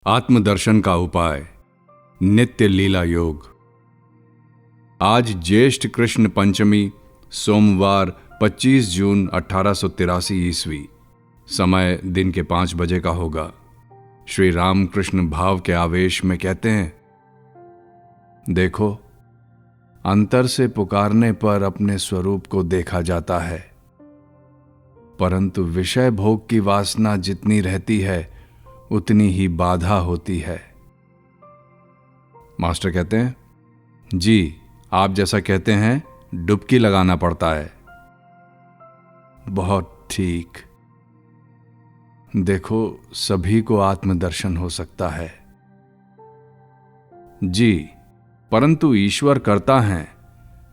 आत्मदर्शन का उपाय, नित्य लीला योग। आज ज्येष्ठ कृष्ण पंचमी, सोमवार 25 जून 1883 ईस्वी। समय दिन के 5 बजे का होगा। श्री रामकृष्ण भाव के आवेश में कहते हैं, देखो, अंतर से पुकारने पर अपने स्वरूप को देखा जाता है, परंतु विषय भोग की वासना जितनी रहती है उतनी ही बाधा होती है। मास्टर कहते हैं, जी, आप जैसा कहते हैं डुबकी लगाना पड़ता है। बहुत ठीक। देखो, सभी को आत्मदर्शन हो सकता है। जी, परंतु ईश्वर करता है,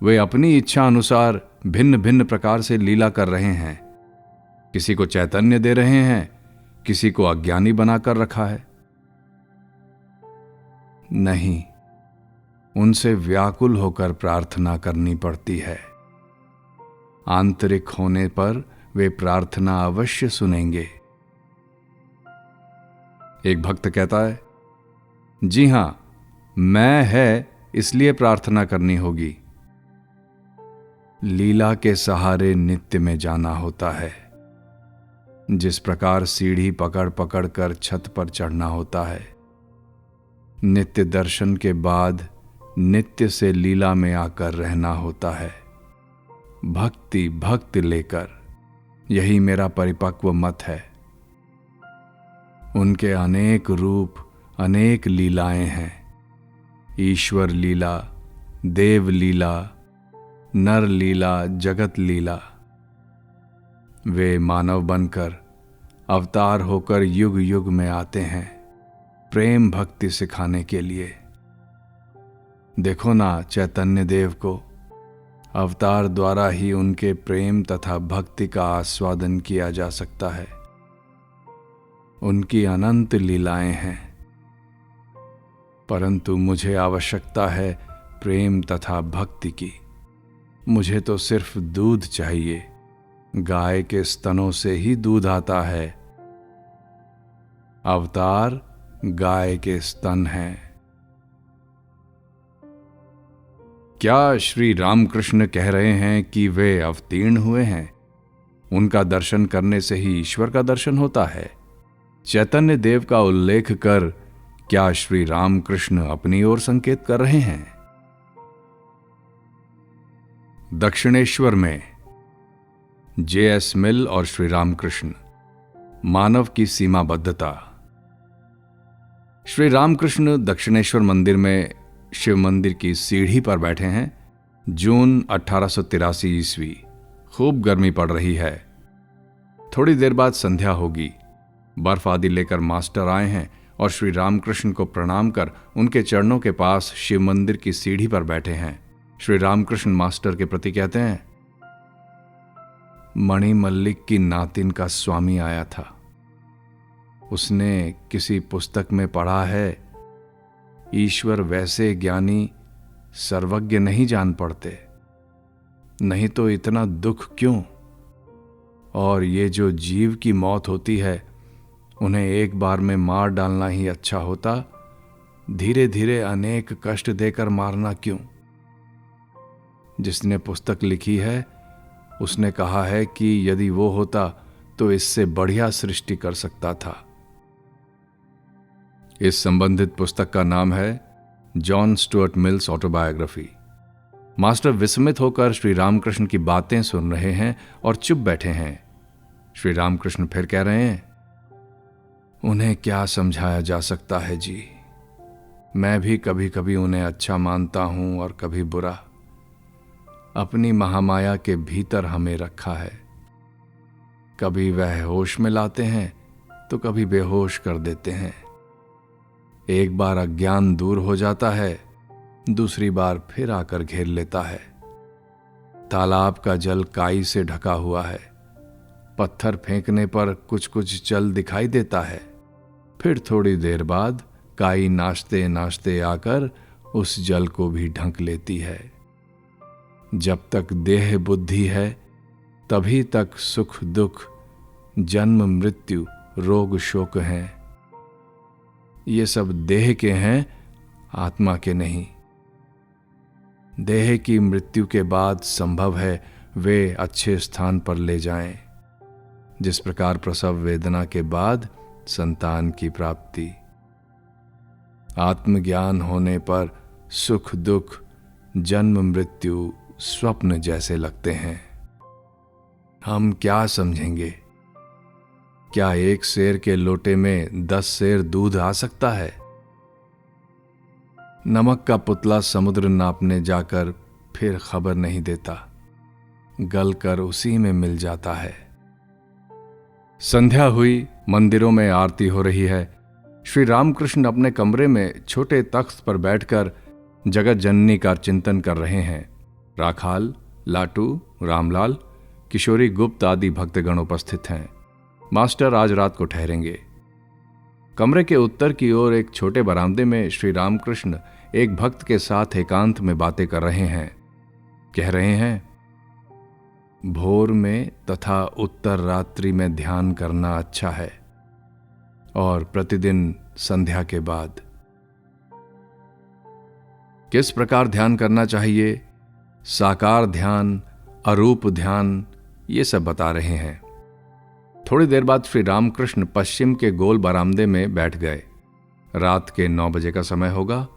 वे अपनी इच्छा अनुसार भिन्न भिन्न प्रकार से लीला कर रहे हैं। किसी को चैतन्य दे रहे हैं, किसी को अज्ञानी बनाकर रखा है। नहीं, उनसे व्याकुल होकर प्रार्थना करनी पड़ती है। आंतरिक होने पर वे प्रार्थना अवश्य सुनेंगे। एक भक्त कहता है, जी हां, मैं है इसलिए प्रार्थना करनी होगी। लीला के सहारे नित्य में जाना होता है। जिस प्रकार सीढ़ी पकड़ पकड़ कर छत पर चढ़ना होता है, नित्य दर्शन के बाद नित्य से लीला में आकर रहना होता है, भक्ति भक्त लेकर। यही मेरा परिपक्व मत है। उनके अनेक रूप, अनेक लीलाएं हैं। ईश्वर लीला, देव लीला, नर लीला, जगत लीला। वे मानव बनकर, अवतार होकर युग युग में आते हैं प्रेम भक्ति सिखाने के लिए। देखो ना चैतन्य देव को, अवतार द्वारा ही उनके प्रेम तथा भक्ति का आस्वादन किया जा सकता है। उनकी अनंत लीलाएं हैं, परंतु मुझे आवश्यकता है प्रेम तथा भक्ति की। मुझे तो सिर्फ दूध चाहिए। गाय के स्तनों से ही दूध आता है। अवतार गाय के स्तन हैं। क्या श्री रामकृष्ण कह रहे हैं कि वे अवतीर्ण हुए हैं? उनका दर्शन करने से ही ईश्वर का दर्शन होता है। चैतन्य देव का उल्लेख कर क्या श्री रामकृष्ण अपनी ओर संकेत कर रहे हैं? दक्षिणेश्वर में J.S. मिल और श्री रामकृष्ण, मानव की सीमाबद्धता। श्री रामकृष्ण दक्षिणेश्वर मंदिर में शिव मंदिर की सीढ़ी पर बैठे हैं। जून 1883 ईस्वी। खूब गर्मी पड़ रही है। थोड़ी देर बाद संध्या होगी। बर्फ आदि लेकर मास्टर आए हैं और श्री रामकृष्ण को प्रणाम कर उनके चरणों के पास शिव मंदिर की सीढ़ी पर बैठे हैं। श्री रामकृष्ण मास्टर के प्रति कहते हैं, मणि मल्लिक की नातिन का स्वामी आया था। उसने किसी पुस्तक में पढ़ा है, ईश्वर वैसे ज्ञानी सर्वज्ञ नहीं जान पड़ते, नहीं तो इतना दुख क्यों? और ये जो जीव की मौत होती है, उन्हें एक बार में मार डालना ही अच्छा होता, धीरे धीरे अनेक कष्ट देकर मारना क्यों? जिसने पुस्तक लिखी है उसने कहा है कि यदि वो होता तो इससे बढ़िया सृष्टि कर सकता था। इस संबंधित पुस्तक का नाम है John Stuart mills autobiography. Master विस्मित होकर श्री रामकृष्ण की बातें सुन रहे हैं और चुप बैठे हैं। श्री रामकृष्ण फिर कह रहे हैं, उन्हें क्या समझाया जा सकता है जी। मैं भी कभी कभी उन्हें अच्छा मानता हूं और कभी बुरा। अपनी महामाया के भीतर हमें रखा है। कभी वह होश में लाते हैं तो कभी बेहोश कर देते हैं। एक बार अज्ञान दूर हो जाता है, दूसरी बार फिर आकर घेर लेता है। तालाब का जल काई से ढका हुआ है। पत्थर फेंकने पर कुछ कुछ जल दिखाई देता है। फिर थोड़ी देर बाद काई नाचते नाचते आकर उस जल को भी ढंक लेती है। जब तक देह बुद्धि है तभी तक सुख दुख, जन्म मृत्यु, रोग शोक हैं। ये सब देह के हैं, आत्मा के नहीं। देह की मृत्यु के बाद संभव है वे अच्छे स्थान पर ले जाएं, जिस प्रकार प्रसव वेदना के बाद संतान की प्राप्ति। आत्मज्ञान होने पर सुख दुख, जन्म मृत्यु स्वप्न जैसे लगते हैं। हम क्या समझेंगे? क्या एक सेर के लोटे में 10 सेर दूध आ सकता है? नमक का पुतला समुद्र नापने जाकर फिर खबर नहीं देता, गल कर उसी में मिल जाता है। संध्या हुई, मंदिरों में आरती हो रही है। श्री रामकृष्ण अपने कमरे में छोटे तख्त पर बैठकर जगत जननी का चिंतन कर रहे हैं। राखाल, लाटू, रामलाल, किशोरी गुप्त आदि भक्तगण उपस्थित हैं। मास्टर आज रात को ठहरेंगे। कमरे के उत्तर की ओर एक छोटे बरामदे में श्री रामकृष्ण एक भक्त के साथ एकांत में बातें कर रहे हैं। कह रहे हैं, भोर में तथा उत्तर रात्रि में ध्यान करना अच्छा है, और प्रतिदिन संध्या के बाद। किस प्रकार ध्यान करना चाहिए? साकार ध्यान, अरूप ध्यान, ये सब बता रहे हैं। थोड़ी देर बाद श्री रामकृष्ण पश्चिम के गोल बरामदे में बैठ गए। रात के 9 बजे का समय होगा।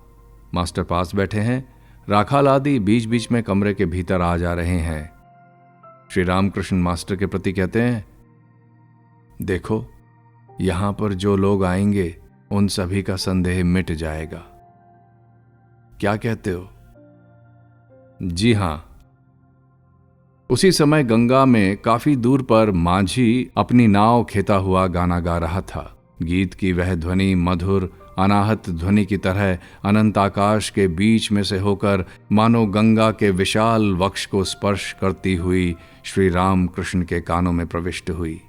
मास्टर पास बैठे हैं। राखाल आदि बीच बीच में कमरे के भीतर आ जा रहे हैं। श्री रामकृष्ण मास्टर के प्रति कहते हैं, देखो, यहां पर जो लोग आएंगे उन सभी का संदेह मिट जाएगा। क्या कहते हो? जी हां। उसी समय गंगा में काफी दूर पर माझी अपनी नाव खेता हुआ गाना गा रहा था। गीत की वह ध्वनि मधुर अनाहत ध्वनि की तरह अनंत आकाश के बीच में से होकर मानो गंगा के विशाल वक्ष को स्पर्श करती हुई श्री रामकृष्ण के कानों में प्रविष्ट हुई।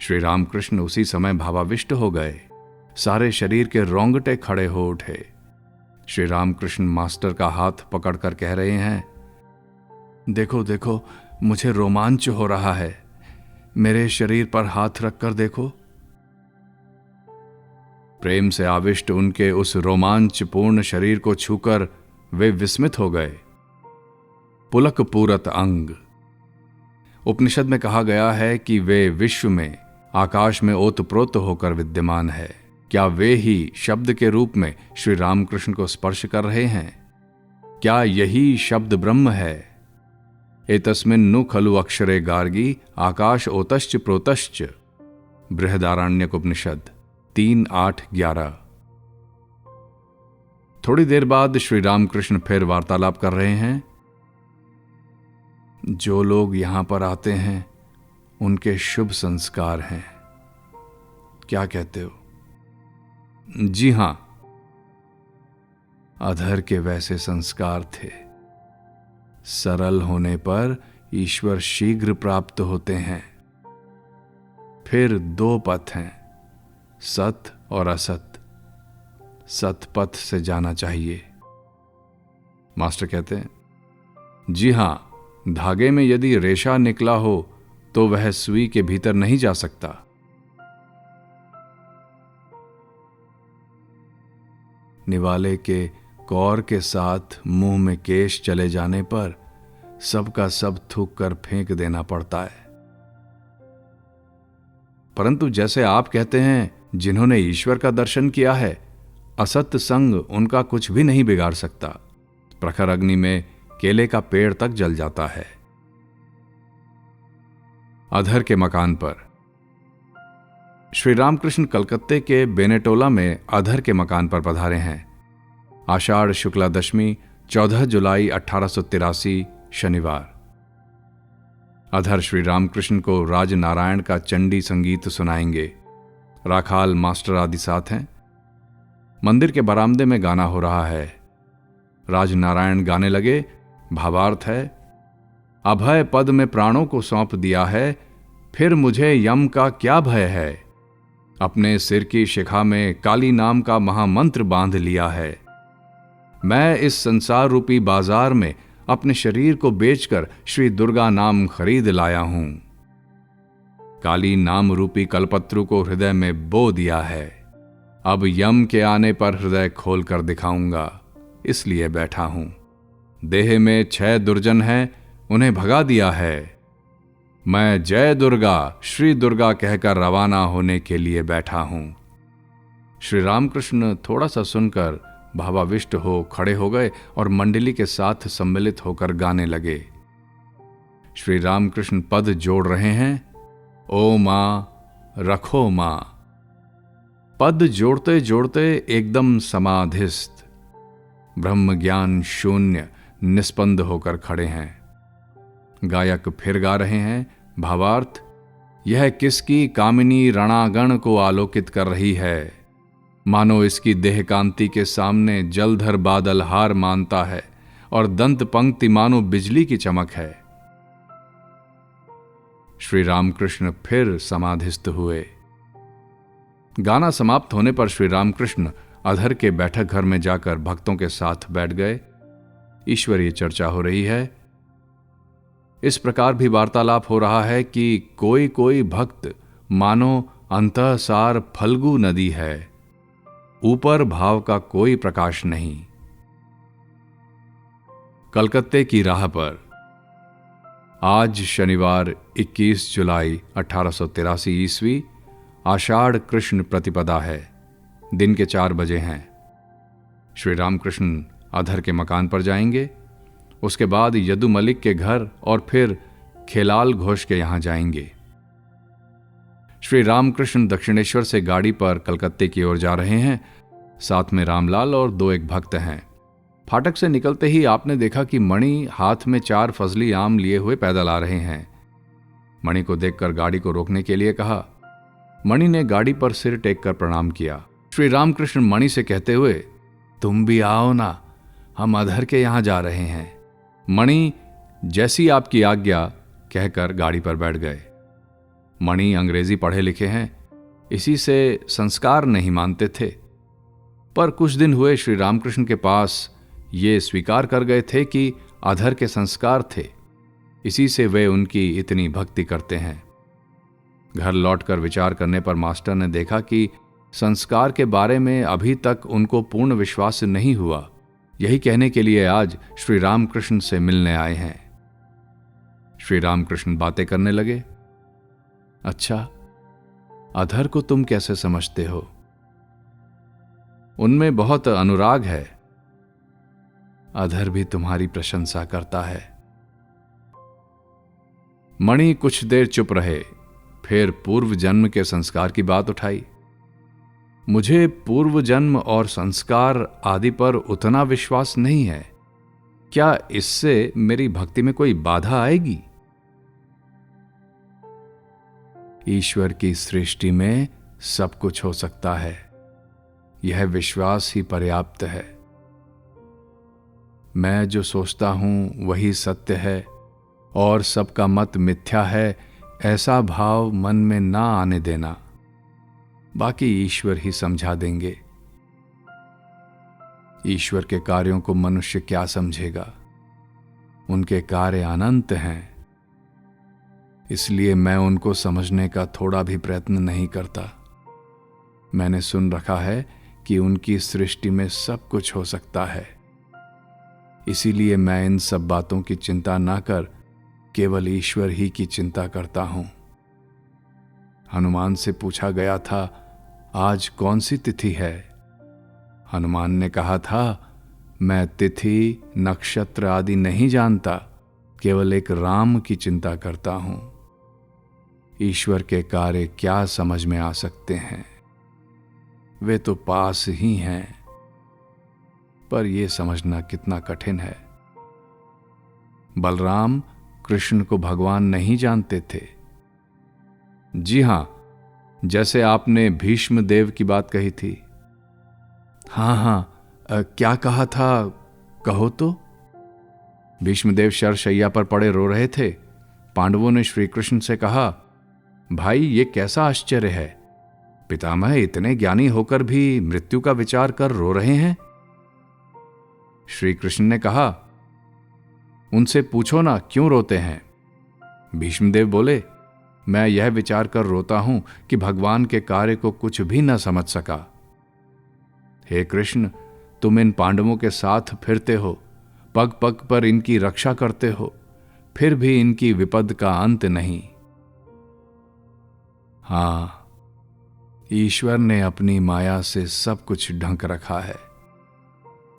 श्री रामकृष्ण उसी समय भावाविष्ट हो गए। सारे शरीर के रोंगटे खड़े हो उठे। श्री रामकृष्ण मास्टर का हाथ पकड़कर कह रहे हैं, देखो देखो, मुझे रोमांच हो रहा है। मेरे शरीर पर हाथ रखकर देखो। प्रेम से आविष्ट उनके उस रोमांचपूर्ण शरीर को छूकर वे विस्मित हो गए। पुलक पूरत अंग। उपनिषद में कहा गया है कि वे विश्व में आकाश में ओतप्रोत होकर विद्यमान है। क्या वे ही शब्द के रूप में श्री रामकृष्ण को स्पर्श कर रहे हैं? क्या यही शब्द ब्रह्म है? एतस्मिन् नु खलु अक्षरे गार्गी आकाश ओतश्च प्रोतश्च। बृहदारण्यक उपनिषद 3:8-11। थोड़ी देर बाद श्री रामकृष्ण फिर वार्तालाप कर रहे हैं। जो लोग यहां पर आते हैं उनके शुभ संस्कार हैं। क्या कहते हो? जी हां। अधर के वैसे संस्कार थे। सरल होने पर ईश्वर शीघ्र प्राप्त होते हैं। फिर 2 पथ हैं, सत और असत। सत पथ से जाना चाहिए। मास्टर कहते हैं, जी हां, धागे में यदि रेशा निकला हो तो वह सुई के भीतर नहीं जा सकता। निवाले के कौर के साथ मुंह में केश चले जाने पर सबका सब थूक कर फेंक देना पड़ता है। परंतु जैसे आप कहते हैं, जिन्होंने ईश्वर का दर्शन किया है, असत्य संग उनका कुछ भी नहीं बिगाड़ सकता। प्रखर अग्नि में केले का पेड़ तक जल जाता है। अधर के मकान पर। श्री रामकृष्ण कलकत्ते के बेनेटोला में अधर के मकान पर पधारे हैं। आषाढ़ शुक्ला दशमी 14 जुलाई 1883 शनिवार। अधर श्री रामकृष्ण को राजनारायण का चंडी संगीत सुनाएंगे। राखाल मास्टर आदि साथ हैं। मंदिर के बरामदे में गाना हो रहा है। राजनारायण गाने लगे। भावार्थ है, अभय पद में प्राणों को सौंप दिया है, फिर मुझे यम का क्या भय है। अपने सिर की शिखा में काली नाम का महामंत्र बांध लिया है। मैं इस संसार रूपी बाजार में अपने शरीर को बेचकर श्री दुर्गा नाम खरीद लाया हूं। काली नाम रूपी कल्पत्रु को हृदय में बो दिया है। अब यम के आने पर हृदय खोल कर दिखाऊंगा, इसलिए बैठा हूं। देह में 6 दुर्जन हैं, उन्हें भगा दिया है। मैं जय दुर्गा, श्री दुर्गा कहकर रवाना होने के लिए बैठा हूं। श्री रामकृष्ण थोड़ा सा सुनकर भावाविष्ट हो खड़े हो गए और मंडली के साथ सम्मिलित होकर गाने लगे। श्री रामकृष्ण पद जोड़ रहे हैं, ओ मां रखो मां। पद जोड़ते जोड़ते एकदम समाधिस्थ, ब्रह्म ज्ञान शून्य, निस्पंद होकर खड़े हैं। गायक फिर गा रहे हैं, भावार्थ, यह किसकी कामिनी रणागण को आलोकित कर रही है। मानो इसकी देह कांति के सामने जलधर बादल हार मानता है और दंत पंक्ति मानो बिजली की चमक है। श्री रामकृष्ण फिर समाधिस्थ हुए। गाना समाप्त होने पर श्री रामकृष्ण अधर के बैठक घर में जाकर भक्तों के साथ बैठ गए। ईश्वरीय चर्चा हो रही है। इस प्रकार भी वार्तालाप हो रहा है कि कोई कोई भक्त मानो अंतःसार फल्गु नदी है, ऊपर भाव का कोई प्रकाश नहीं। कलकत्ते की राह पर आज शनिवार 21 जुलाई 1883 ईस्वी आषाढ़ कृष्ण प्रतिपदा है। दिन के 4 बजे हैं। श्री रामकृष्ण अधर के मकान पर जाएंगे, उसके बाद यदु मलिक के घर और फिर खेलाल घोष के यहां जाएंगे। श्री रामकृष्ण दक्षिणेश्वर से गाड़ी पर कलकत्ते की ओर जा रहे हैं। साथ में रामलाल और 2 एक भक्त हैं। फाटक से निकलते ही आपने देखा कि मणि हाथ में 4 फजली आम लिए हुए पैदल आ रहे हैं। मणि को देखकर गाड़ी को रोकने के लिए कहा। मणि ने गाड़ी पर सिर टेक कर प्रणाम किया। श्री रामकृष्ण मणि से कहते हुए, तुम भी आओ ना, हम अधर के यहां जा रहे हैं। मणि जैसी आपकी आज्ञा कहकर गाड़ी पर बैठ गए। मणि अंग्रेजी पढ़े लिखे हैं, इसी से संस्कार नहीं मानते थे, पर कुछ दिन हुए श्री रामकृष्ण के पास ये स्वीकार कर गए थे कि अधर के संस्कार थे, इसी से वे उनकी इतनी भक्ति करते हैं। घर लौटकर विचार करने पर मास्टर ने देखा कि संस्कार के बारे में अभी तक उनको पूर्ण विश्वास नहीं हुआ। यही कहने के लिए आज श्री रामकृष्ण से मिलने आए हैं। श्री रामकृष्ण बातें करने लगे। अच्छा, अधर को तुम कैसे समझते हो? उनमें बहुत अनुराग है। अधर भी तुम्हारी प्रशंसा करता है। मणि कुछ देर चुप रहे, फिर पूर्व जन्म के संस्कार की बात उठाई। मुझे पूर्व जन्म और संस्कार आदि पर उतना विश्वास नहीं है। क्या इससे मेरी भक्ति में कोई बाधा आएगी? ईश्वर की सृष्टि में सब कुछ हो सकता है, यह विश्वास ही पर्याप्त है। मैं जो सोचता हूं वही सत्य है और सबका मत मिथ्या है, ऐसा भाव मन में ना आने देना। बाकी ईश्वर ही समझा देंगे। ईश्वर के कार्यों को मनुष्य क्या समझेगा? उनके कार्य अनंत हैं, इसलिए मैं उनको समझने का थोड़ा भी प्रयत्न नहीं करता। मैंने सुन रखा है कि उनकी सृष्टि में सब कुछ हो सकता है, इसीलिए मैं इन सब बातों की चिंता ना कर केवल ईश्वर ही की चिंता करता हूं। हनुमान से पूछा गया था, आज कौन सी तिथि है? हनुमान ने कहा था, मैं तिथि नक्षत्र आदि नहीं जानता, केवल एक राम की चिंता करता हूं। ईश्वर के कार्य क्या समझ में आ सकते हैं? वे तो पास ही हैं, पर यह समझना कितना कठिन है। बलराम कृष्ण को भगवान नहीं जानते थे। जी हां, जैसे आपने भीष्म देव की बात कही थी। हां, क्या कहा था, कहो तो? भीष्मदेव शरशैया पर पड़े रो रहे थे। पांडवों ने श्री कृष्ण से कहा, भाई ये कैसा आश्चर्य है, पितामह इतने ज्ञानी होकर भी मृत्यु का विचार कर रो रहे हैं। श्री कृष्ण ने कहा, उनसे पूछो ना क्यों रोते हैं। भीष्मदेव बोले, मैं यह विचार कर रोता हूं कि भगवान के कार्य को कुछ भी न समझ सका, हे कृष्ण, तुम इन पांडवों के साथ फिरते हो, पग पग पर इनकी रक्षा करते हो, फिर भी इनकी विपद का अंत नहीं। हां, ईश्वर ने अपनी माया से सब कुछ ढंक रखा है,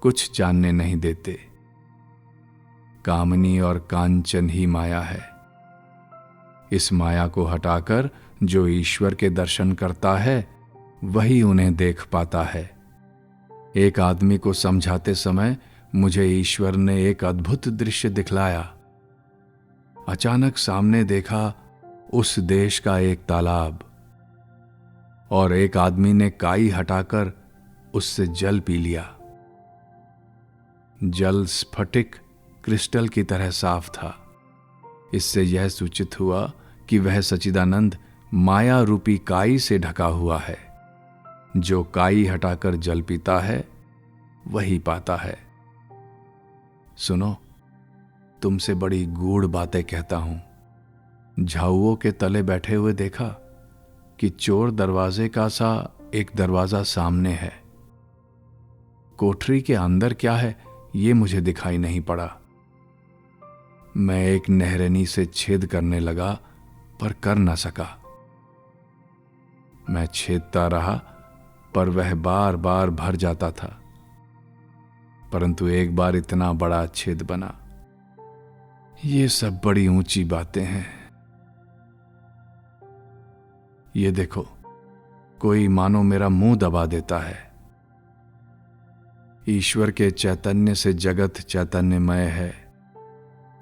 कुछ जानने नहीं देते। कामनी और कांचन ही माया है। इस माया को हटाकर जो ईश्वर के दर्शन करता है वही उन्हें देख पाता है। एक आदमी को समझाते समय मुझे ईश्वर ने एक अद्भुत दृश्य दिखलाया। अचानक सामने देखा उस देश का एक तालाब, और एक आदमी ने काई हटाकर उससे जल पी लिया। जल स्फटिक क्रिस्टल की तरह साफ था। इससे यह सूचित हुआ कि वह सच्चिदानंद माया रूपी काई से ढका हुआ है। जो काई हटाकर जल पीता है वही पाता है। सुनो, तुमसे बड़ी गूढ़ बातें कहता हूं। झाऊओं के तले बैठे हुए देखा कि चोर दरवाजे का सा एक दरवाजा सामने है। कोठरी के अंदर क्या है ये मुझे दिखाई नहीं पड़ा। मैं एक नहरनी से छेद करने लगा पर कर न सका। मैं छेदता रहा पर वह बार बार भर जाता था, परंतु एक बार इतना बड़ा छेद बना। ये सब बड़ी ऊंची बातें हैं। ये देखो, कोई मानो मेरा मुंह दबा देता है। ईश्वर के चैतन्य से जगत चैतन्यमय है।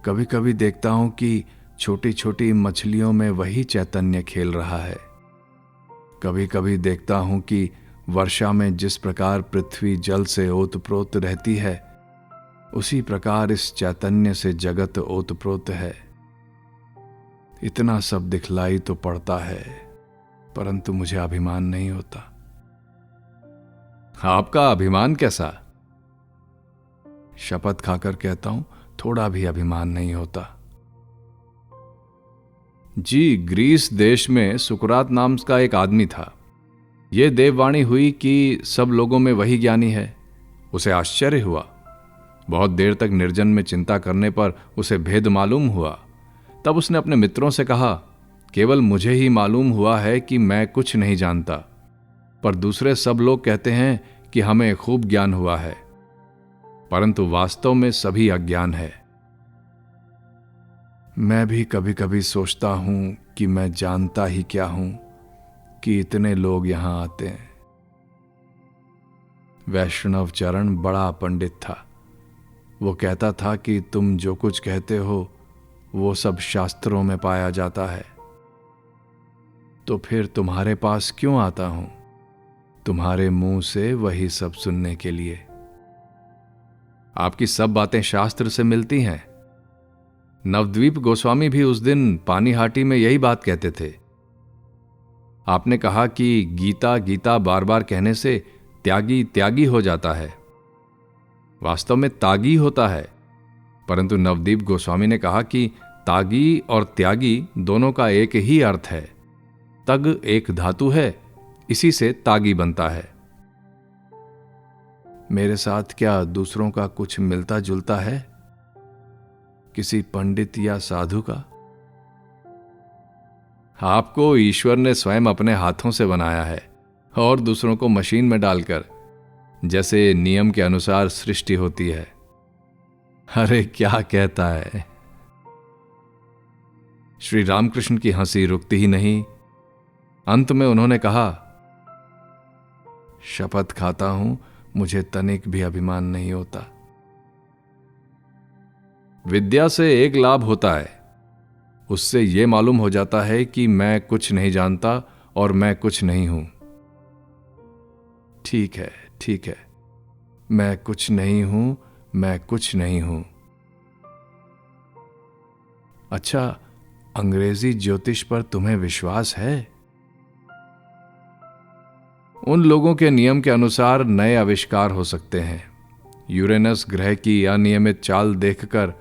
कभी कभी देखता हूं कि छोटी छोटी मछलियों में वही चैतन्य खेल रहा है। कभी कभी देखता हूं कि वर्षा में जिस प्रकार पृथ्वी जल से ओतप्रोत रहती है, उसी प्रकार इस चैतन्य से जगत ओतप्रोत है। इतना सब दिखलाई तो पड़ता है, परंतु मुझे अभिमान नहीं होता। आपका अभिमान कैसा? शपथ खाकर कहता हूं, थोड़ा भी अभिमान नहीं होता। जी, ग्रीस देश में सुकरात नाम का एक आदमी था। यह देववाणी हुई कि सब लोगों में वही ज्ञानी है। उसे आश्चर्य हुआ। बहुत देर तक निर्जन में चिंता करने पर उसे भेद मालूम हुआ। तब उसने अपने मित्रों से कहा, केवल मुझे ही मालूम हुआ है कि मैं कुछ नहीं जानता, पर दूसरे सब लोग कहते हैं कि हमें खूब ज्ञान हुआ है, परंतु वास्तव में सभी अज्ञान है। मैं भी कभी कभी सोचता हूं कि मैं जानता ही क्या हूं कि इतने लोग यहां आते हैं। वैष्णव चरण बड़ा पंडित था। वो कहता था कि तुम जो कुछ कहते हो वो सब शास्त्रों में पाया जाता है, तो फिर तुम्हारे पास क्यों आता हूं? तुम्हारे मुंह से वही सब सुनने के लिए। आपकी सब बातें शास्त्र से मिलती हैं। नवद्वीप गोस्वामी भी उस दिन पानीहाटी में यही बात कहते थे। आपने कहा कि गीता गीता बार बार कहने से त्यागी त्यागी हो जाता है। वास्तव में तागी होता है, परंतु नवदीप गोस्वामी ने कहा कि तागी और त्यागी दोनों का एक ही अर्थ है। तग एक धातु है, इसी से तागी बनता है। मेरे साथ क्या दूसरों का कुछ मिलता जुलता है? किसी पंडित या साधु का? आपको ईश्वर ने स्वयं अपने हाथों से बनाया है और दूसरों को मशीन में डालकर, जैसे नियम के अनुसार सृष्टि होती है। अरे क्या कहता है। श्री रामकृष्ण की हंसी रुकती ही नहीं। अंत में उन्होंने कहा, शपथ खाता हूं मुझे तनिक भी अभिमान नहीं होता। विद्या से एक लाभ होता है, उससे यह मालूम हो जाता है कि मैं कुछ नहीं जानता और मैं कुछ नहीं हूं। ठीक है, ठीक है, मैं कुछ नहीं हूं, मैं कुछ नहीं हूं। अच्छा, अंग्रेजी ज्योतिष पर तुम्हें विश्वास है? उन लोगों के नियम के अनुसार नए आविष्कार हो सकते हैं। यूरेनस ग्रह की अनियमित चाल देखकर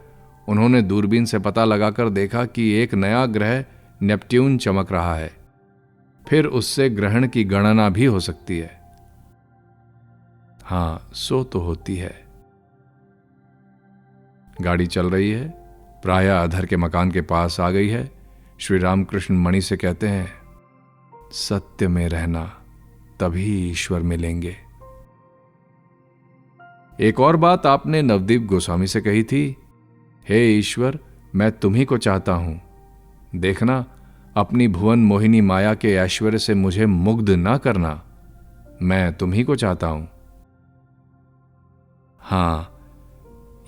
उन्होंने दूरबीन से पता लगाकर देखा कि एक नया ग्रह नेपट्यून चमक रहा है। फिर उससे ग्रहण की गणना भी हो सकती है। हां, सो तो होती है। गाड़ी चल रही है, प्रायः अधर के मकान के पास आ गई है। श्री रामकृष्ण मणि से कहते हैं, सत्य में रहना, तभी ईश्वर मिलेंगे। एक और बात आपने नवदीप गोस्वामी से कही थी, हे ईश्वर, मैं तुम्ही को चाहता हूं। देखना, अपनी भुवन मोहिनी माया के ऐश्वर्य से मुझे मुग्ध ना करना, मैं तुम्ही को चाहता हूं। हां,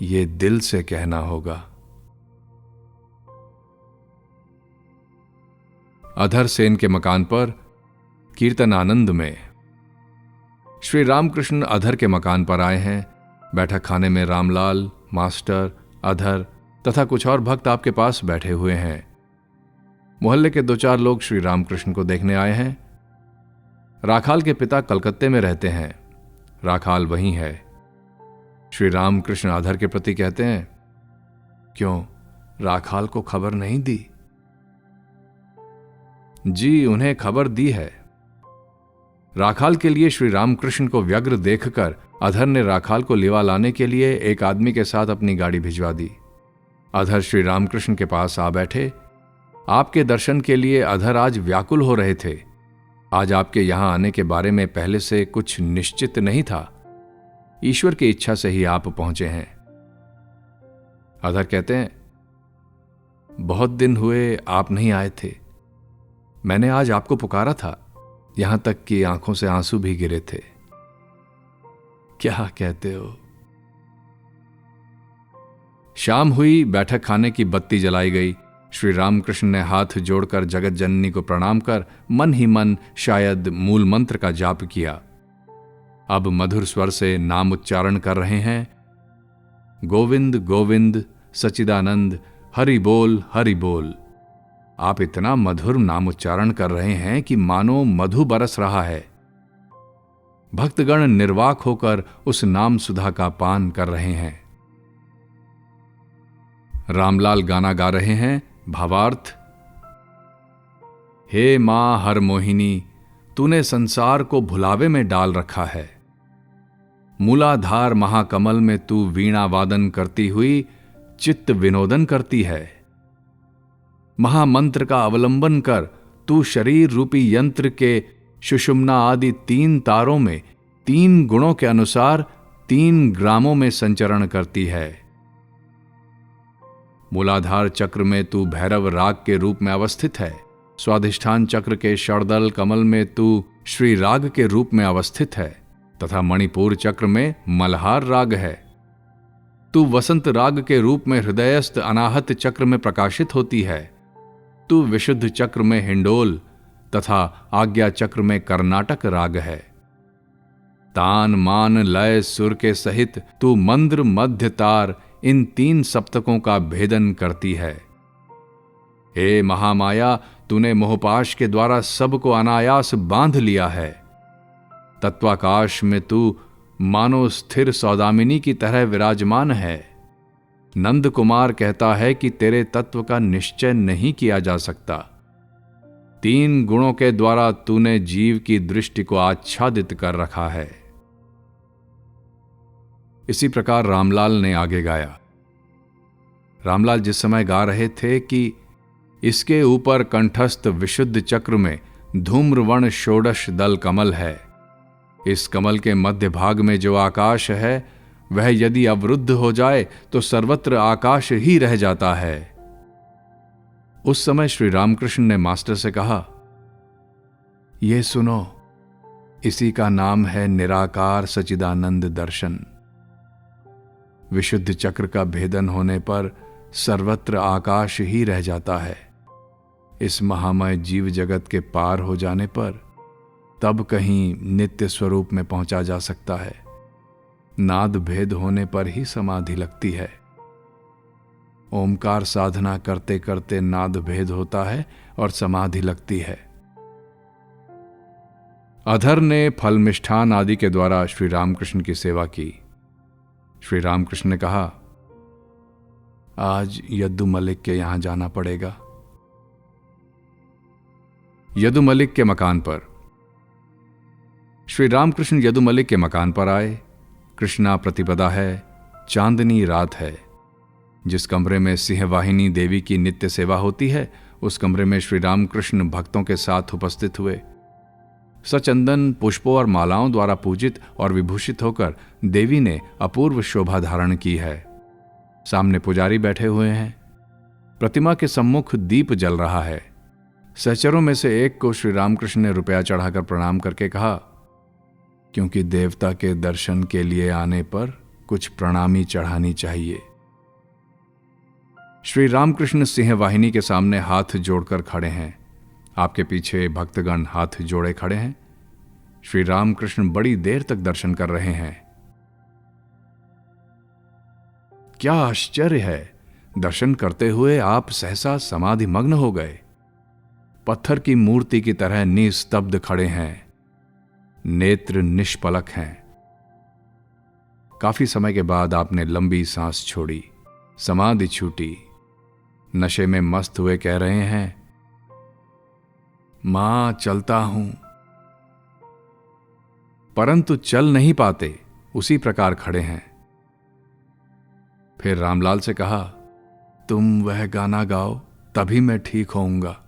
ये दिल से कहना होगा। अधर सेन के मकान पर कीर्तन आनंद में श्री रामकृष्ण अधर के मकान पर आए हैं। बैठक खाने में रामलाल, मास्टर, अधर तथा कुछ और भक्त आपके पास बैठे हुए हैं। मोहल्ले के 2-4 लोग श्री रामकृष्ण को देखने आए हैं। राखाल के पिता कलकत्ते में रहते हैं, राखाल वहीं है। श्री रामकृष्ण अधर के प्रति कहते हैं, क्यों, राखाल को खबर नहीं दी? जी, उन्हें खबर दी है। राखाल के लिए श्री रामकृष्ण को व्यग्र देखकर अधर ने राखाल को लिवा लाने के लिए एक आदमी के साथ अपनी गाड़ी भिजवा दी। अधर श्री रामकृष्ण के पास आ बैठे। आपके दर्शन के लिए अधर आज व्याकुल हो रहे थे। आज आपके यहां आने के बारे में पहले से कुछ निश्चित नहीं था, ईश्वर की इच्छा से ही आप पहुंचे हैं। अधर कहते हैं, बहुत दिन हुए आप नहीं आए थे। मैंने आज आपको पुकारा था, यहां तक कि आंखों से आंसू भी गिरे थे। क्या कहते हो? शाम हुई, बैठक खाने की बत्ती जलाई गई। श्री रामकृष्ण ने हाथ जोड़कर जगत जननी को प्रणाम कर मन ही मन शायद मूल मंत्र का जाप किया। अब मधुर स्वर से नाम उच्चारण कर रहे हैं, गोविंद गोविंद सच्चिदानंद, हरि बोल हरि बोल। आप इतना मधुर नाम उच्चारण कर रहे हैं कि मानो मधु बरस रहा है। भक्तगण निर्वाक होकर उस नाम सुधा का पान कर रहे हैं। रामलाल गाना गा रहे हैं, भावार्थ, हे मां हर मोहिनी, तूने संसार को भुलावे में डाल रखा है। मूलाधार महाकमल में तू वीणा वादन करती हुई चित्त विनोदन करती है। महामंत्र का अवलंबन कर तू शरीर रूपी यंत्र के सुषुम्ना आदि 3 तारों में 3 गुणों के अनुसार 3 ग्रामों में संचरण करती है। मूलाधार चक्र में तू भैरव राग के रूप में अवस्थित है। स्वाधिष्ठान चक्र के षड़दल कमल में तू श्री राग के रूप में अवस्थित है तथा मणिपुर चक्र में मल्हार राग है। तू वसंत राग के रूप में हृदयस्थ अनाहत चक्र में प्रकाशित होती है। तू विशुद्ध चक्र में हिंडोल तथा आज्ञा चक्र में कर्नाटक राग है। तान मान लय सुर के सहित तू मंद्र मध्य तार इन 3 सप्तकों का भेदन करती है। हे महामाया, तूने मोहपाश के द्वारा सबको अनायास बांध लिया है। तत्वाकाश में तू मानो स्थिर सौदामिनी की तरह विराजमान है। नंद कुमार कहता है कि तेरे तत्व का निश्चय नहीं किया जा सकता। 3 गुणों के द्वारा तूने जीव की दृष्टि को आच्छादित कर रखा है। इसी प्रकार रामलाल ने आगे गाया। रामलाल जिस समय गा रहे थे कि इसके ऊपर कंठस्थ विशुद्ध चक्र में धूम्रवर्ण षोडश दल कमल है। इस कमल के मध्य भाग में जो आकाश है वह यदि अवरुद्ध हो जाए तो सर्वत्र आकाश ही रह जाता है। उस समय श्री रामकृष्ण ने मास्टर से कहा, ये सुनो, इसी का नाम है निराकार सच्चिदानंद दर्शन। विशुद्ध चक्र का भेदन होने पर सर्वत्र आकाश ही रह जाता है। इस महामय जीव जगत के पार हो जाने पर तब कहीं नित्य स्वरूप में पहुंचा जा सकता है। नाद भेद होने पर ही समाधि लगती है। ओमकार साधना करते करते नाद भेद होता है और समाधि लगती है। अधर ने फल मिष्ठान आदि के द्वारा श्री रामकृष्ण की सेवा की। श्री रामकृष्ण ने कहा, आज यदु मलिक के यहां जाना पड़ेगा। यदु मलिक के मकान पर श्री रामकृष्ण यदु मलिक के मकान पर आए। कृष्णा प्रतिपदा है, चांदनी रात है। जिस कमरे में सिंहवाहिनी देवी की नित्य सेवा होती है, उस कमरे में श्री रामकृष्ण भक्तों के साथ उपस्थित हुए। सचंदन पुष्पों और मालाओं द्वारा पूजित और विभूषित होकर देवी ने अपूर्व शोभा धारण की है। सामने पुजारी बैठे हुए हैं। प्रतिमा के सम्मुख दीप जल रहा है। सहचरों में से एक को श्री रामकृष्ण ने रुपया चढ़ाकर प्रणाम करके कहा, क्योंकि देवता के दर्शन के लिए आने पर कुछ प्रणामी चढ़ानी चाहिए। श्री रामकृष्ण सिंहवाहिनी के सामने हाथ जोड़कर खड़े हैं। आपके पीछे भक्तगण हाथ जोड़े खड़े हैं। श्री रामकृष्ण बड़ी देर तक दर्शन कर रहे हैं। क्या आश्चर्य है! दर्शन करते हुए आप सहसा समाधि मग्न हो गए। पत्थर की मूर्ति की तरह निस्तब्ध खड़े हैं। नेत्र निष्पलक हैं। काफी समय के बाद आपने लंबी सांस छोड़ी, समाधि छूटी। नशे में मस्त हुए कह रहे हैं, मां चलता हूं, परंतु चल नहीं पाते, उसी प्रकार खड़े हैं। फिर रामलाल से कहा, तुम वह गाना गाओ, तभी मैं ठीक होऊंगा।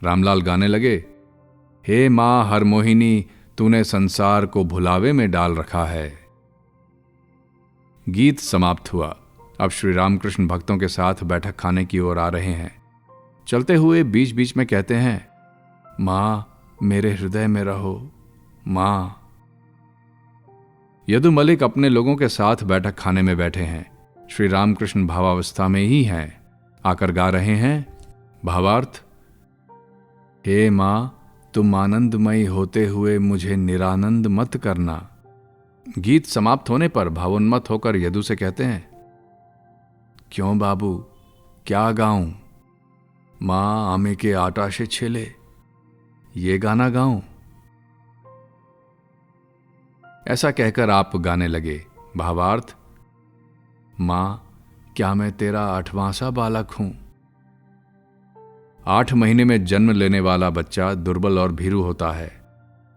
रामलाल गाने लगे, हे मां हर मोहिनी, तूने संसार को भुलावे में डाल रखा है। गीत समाप्त हुआ। अब श्री रामकृष्ण भक्तों के साथ बैठक खाने की ओर आ रहे हैं। चलते हुए बीच बीच में कहते हैं, मां मेरे हृदय में रहो, मां। यदु मलिक अपने लोगों के साथ बैठक खाने में बैठे हैं। श्री रामकृष्ण भावावस्था में ही हैं। आकर गा रहे हैं। भावार्थ, हे मां तुम आनंदमयी होते हुए मुझे निरानंद मत करना। गीत समाप्त होने पर भावोन्मत्त होकर यदु से कहते हैं, क्यों बाबू, क्या गाऊं? मां आमे के आटा से छेले, ये गाना गाऊं? ऐसा कहकर आप गाने लगे। भावार्थ, मां क्या मैं तेरा 8वां सा बालक हूं? 8 महीने में जन्म लेने वाला बच्चा दुर्बल और भीरू होता है।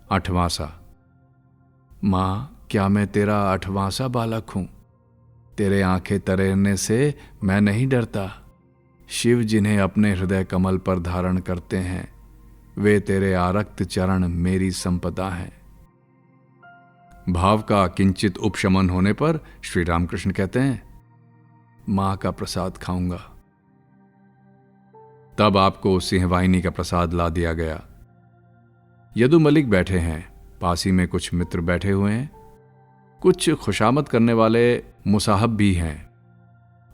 8वां सा। मां क्या मैं तेरा 8वां सा बालक हूं? तेरे आंखें तरेरने से मैं नहीं डरता। शिव जिन्हें अपने हृदय कमल पर धारण करते हैं, वे तेरे आरक्त चरण मेरी संपदा हैं। भाव का किंचित उपशमन होने पर श्री रामकृष्ण कहते हैं, मां का प्रसाद खाऊंगा। तब आपको सिंहवाहिनी का प्रसाद ला दिया गया। यदु मलिक बैठे हैं। पास ही में कुछ मित्र बैठे हुए हैं। कुछ खुशामद करने वाले मुसाहब भी हैं।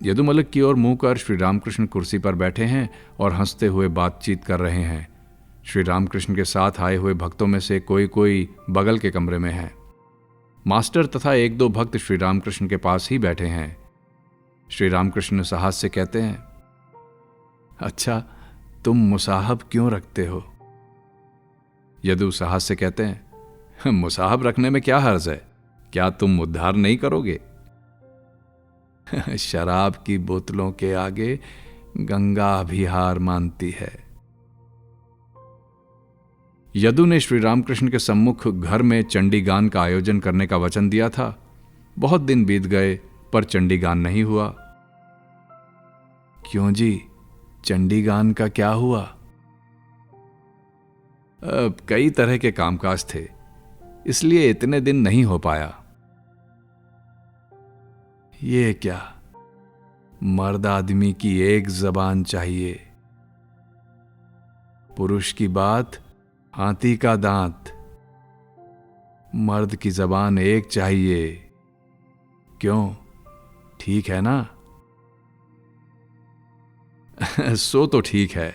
यदु मलिक की ओर मुंह कर श्री रामकृष्ण कुर्सी पर बैठे हैं और हंसते हुए बातचीत कर रहे हैं। श्री रामकृष्ण के साथ आए हुए भक्तों में से कोई कोई बगल के कमरे में है। मास्टर तथा 1-2 भक्त श्री रामकृष्ण के पास ही बैठे हैं। श्री रामकृष्ण साहस से कहते हैं, अच्छा तुम मुसाहब क्यों रखते हो? यदु साहस से कहते हैं, मुसाहब रखने में क्या हर्ज है? क्या तुम उद्धार नहीं करोगे? शराब की बोतलों के आगे गंगा भी हार मानती है। यदु ने श्री रामकृष्ण के सम्मुख घर में चंडी गान का आयोजन करने का वचन दिया था। बहुत दिन बीत गए पर चंडी गान नहीं हुआ। क्यों जी, चंडी गान का क्या हुआ? कई तरह के कामकाज थे, इसलिए इतने दिन नहीं हो पाया। ये क्या, मर्द आदमी की एक जबान चाहिए, पुरुष की बात हाथी का दांत। मर्द की जबान एक चाहिए। क्यों, ठीक है ना? सो तो ठीक है।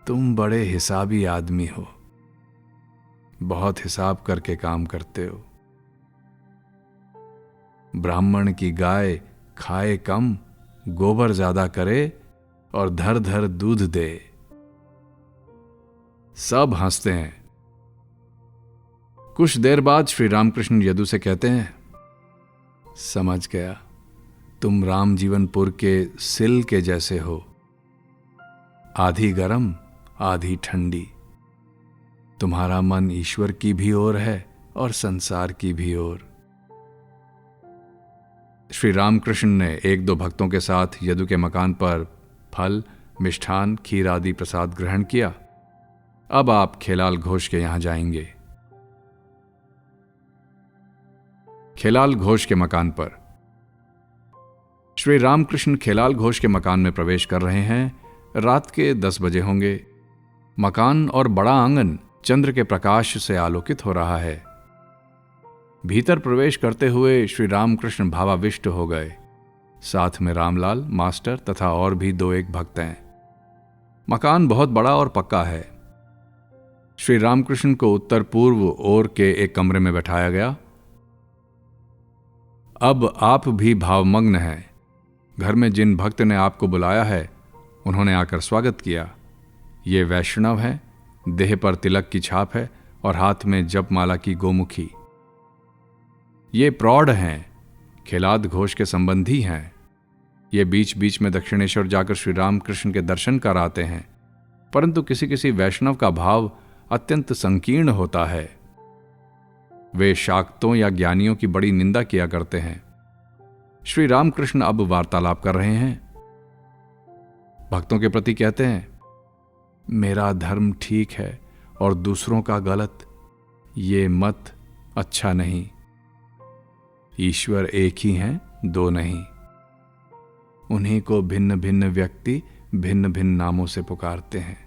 तुम बड़े हिसाबी आदमी हो, बहुत हिसाब करके काम करते हो। ब्राह्मण की गाय खाए कम, गोबर ज्यादा करे और धर धर दूध दे। सब हंसते हैं। कुछ देर बाद श्री रामकृष्ण यदु से कहते हैं, समझ गया, तुम रामजीवनपुर के सिल के जैसे हो, आधी गरम आधी ठंडी। तुम्हारा मन ईश्वर की भी ओर है और संसार की भी ओर। श्री रामकृष्ण ने एक दो भक्तों के साथ यदु के मकान पर फल, मिष्ठान, खीर आदि प्रसाद ग्रहण किया। अब आप खेलाल घोष के यहां जाएंगे। खेलाल घोष के मकान पर। श्री रामकृष्ण खेलाल घोष के मकान में प्रवेश कर रहे हैं। रात के 10 बजे होंगे। मकान और बड़ा आंगन चंद्र के प्रकाश से आलोकित हो रहा है। भीतर प्रवेश करते हुए श्री रामकृष्ण भावाविष्ट हो गए। साथ में रामलाल, मास्टर तथा और भी 2-1 भक्त हैं। मकान बहुत बड़ा और पक्का है। श्री रामकृष्ण को उत्तर पूर्व ओर के एक कमरे में बैठाया गया। अब आप भी भावमग्न हैं। घर में जिन भक्त ने आपको बुलाया है उन्होंने आकर स्वागत किया। ये वैष्णव है, देह पर तिलक की छाप है और हाथ में जपमाला की गोमुखी। ये प्रौढ़ हैं, खेलाद घोष के संबंधी हैं। ये बीच बीच में दक्षिणेश्वर जाकर श्री रामकृष्ण के दर्शन कर आते हैं, परंतु किसी किसी वैष्णव का भाव अत्यंत संकीर्ण होता है। वे शाक्तों या ज्ञानियों की बड़ी निंदा किया करते हैं। श्री रामकृष्ण अब वार्तालाप कर रहे हैं। भक्तों के प्रति कहते हैं, मेरा धर्म ठीक है और दूसरों का गलत, ये मत अच्छा नहीं। ईश्वर एक ही हैं, 2 नहीं। उन्हीं को भिन्न भिन्न व्यक्ति भिन्न भिन्न नामों से पुकारते हैं।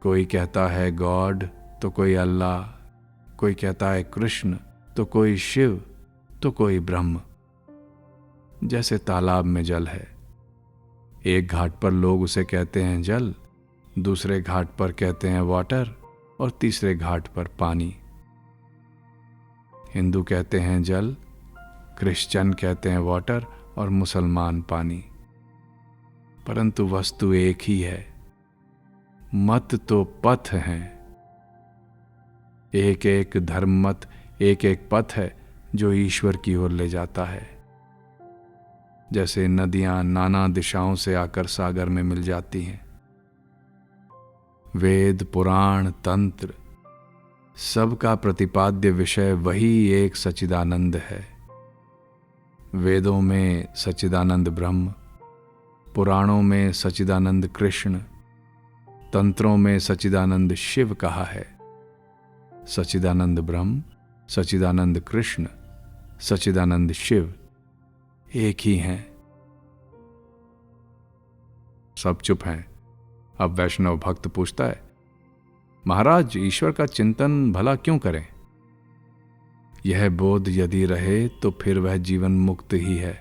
कोई कहता है गॉड तो कोई अल्लाह, कोई कहता है कृष्ण तो कोई शिव तो कोई ब्रह्म। जैसे तालाब में जल है, एक घाट पर लोग उसे कहते हैं जल, दूसरे घाट पर कहते हैं वाटर और तीसरे घाट पर पानी। हिंदू कहते हैं जल, क्रिश्चियन कहते हैं वाटर और मुसलमान पानी। परंतु वस्तु एक ही है। मत तो पथ हैं। एक एक धर्म मत, एक एक पथ है जो ईश्वर की ओर ले जाता है। जैसे नदियां नाना दिशाओं से आकर सागर में मिल जाती हैं। वेद, पुराण, तंत्र सबका प्रतिपाद्य विषय वही एक सच्चिदानंद है। वेदों में सच्चिदानंद ब्रह्म, पुराणों में सच्चिदानंद कृष्ण, तंत्रों में सच्चिदानंद शिव कहा है। सच्चिदानंद ब्रह्म, सच्चिदानंद कृष्ण, सच्चिदानंद शिव एक ही हैं। सब चुप हैं। अब वैष्णव भक्त पूछता है, महाराज ईश्वर का चिंतन भला क्यों करें? यह बोध यदि रहे तो फिर वह जीवन मुक्त ही है,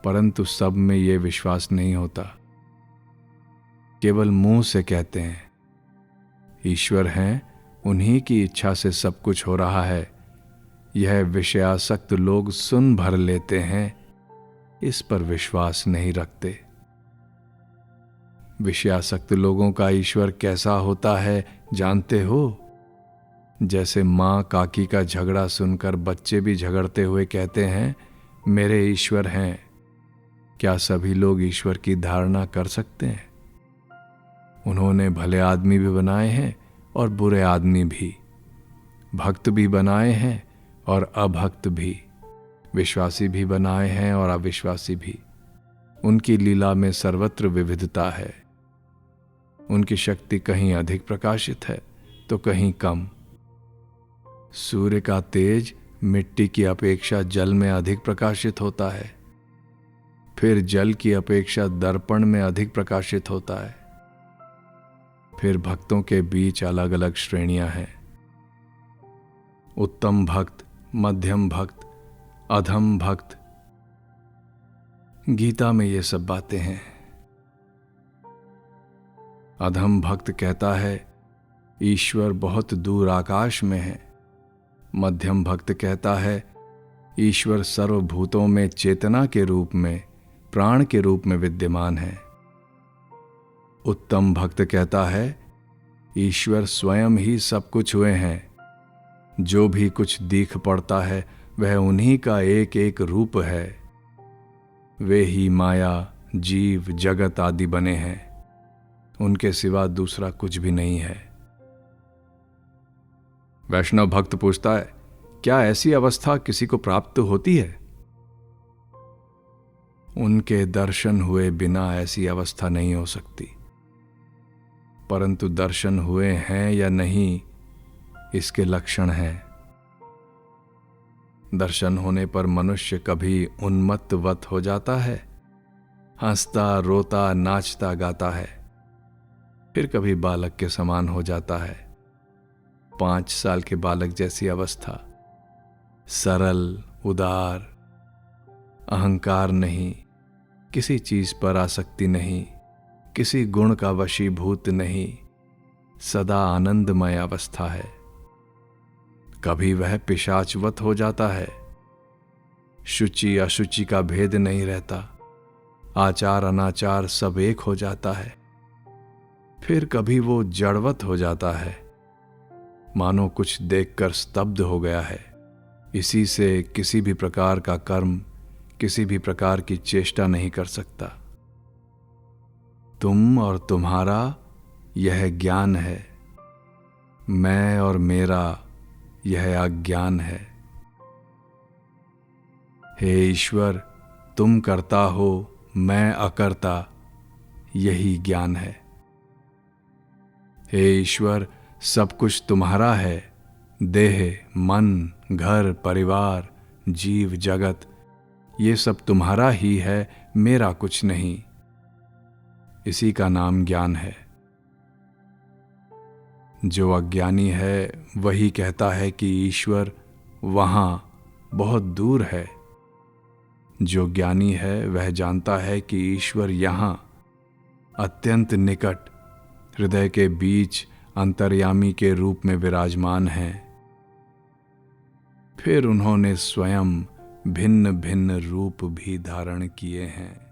परंतु सब में यह विश्वास नहीं होता। केवल मुंह से कहते हैं ईश्वर हैं, उन्हीं की इच्छा से सब कुछ हो रहा है। यह विषयासक्त लोग सुन भर लेते हैं, इस पर विश्वास नहीं रखते। विषयासक्त लोगों का ईश्वर कैसा होता है जानते हो? जैसे माँ काकी का झगड़ा सुनकर बच्चे भी झगड़ते हुए कहते हैं मेरे ईश्वर हैं। क्या सभी लोग ईश्वर की धारणा कर सकते हैं? उन्होंने भले आदमी भी बनाए हैं और बुरे आदमी भी, भक्त भी बनाए हैं और अभक्त भी, विश्वासी भी बनाए हैं और अविश्वासी भी। उनकी लीला में सर्वत्र विविधता है। उनकी शक्ति कहीं अधिक प्रकाशित है तो कहीं कम। सूर्य का तेज मिट्टी की अपेक्षा जल में अधिक प्रकाशित होता है, फिर जल की अपेक्षा दर्पण में अधिक प्रकाशित होता है। फिर भक्तों के बीच अलग अलग श्रेणियां हैं। उत्तम भक्त, मध्यम भक्त, अधम भक्त। गीता में ये सब बातें हैं। अधम भक्त कहता है ईश्वर बहुत दूर आकाश में है। मध्यम भक्त कहता है ईश्वर सर्वभूतों में चेतना के रूप में, प्राण के रूप में विद्यमान है। उत्तम भक्त कहता है ईश्वर स्वयं ही सब कुछ हुए हैं। जो भी कुछ दिख पड़ता है वह उन्हीं का एक एक रूप है। वे ही माया, जीव, जगत आदि बने हैं। उनके सिवा दूसरा कुछ भी नहीं है। वैष्णव भक्त पूछता है, क्या ऐसी अवस्था किसी को प्राप्त होती है? उनके दर्शन हुए बिना ऐसी अवस्था नहीं हो सकती, परंतु दर्शन हुए हैं या नहीं इसके लक्षण हैं। दर्शन होने पर मनुष्य कभी उन्मत्तवत हो जाता है, हंसता रोता नाचता गाता है, फिर कभी बालक के समान हो जाता है। 5 साल के बालक जैसी अवस्था, सरल उदार, अहंकार नहीं, किसी चीज पर आसक्ति नहीं, किसी गुण का वशीभूत नहीं, सदा आनंदमय अवस्था है। कभी वह पिशाचवत हो जाता है, शुचि अशुचि का भेद नहीं रहता, आचार अनाचार सब एक हो जाता है। फिर कभी वो जड़वत हो जाता है, मानो कुछ देखकर स्तब्ध हो गया है। इसी से किसी भी प्रकार का कर्म, किसी भी प्रकार की चेष्टा नहीं कर सकता। तुम और तुम्हारा यह ज्ञान है, मैं और मेरा यह अज्ञान है। हे ईश्वर, तुम करता हो, मैं अकर्ता, यही ज्ञान है। हे ईश्वर, सब कुछ तुम्हारा है, देह, मन, घर, परिवार, जीव जगत, ये सब तुम्हारा ही है, मेरा कुछ नहीं। इसी का नाम ज्ञान है। जो अज्ञानी है वही कहता है कि ईश्वर वहां बहुत दूर है। जो ज्ञानी है वह जानता है कि ईश्वर यहां अत्यंत निकट, हृदय के बीच अंतर्यामी के रूप में विराजमान हैं। फिर उन्होंने स्वयं भिन्न भिन्न रूप भी धारण किए हैं।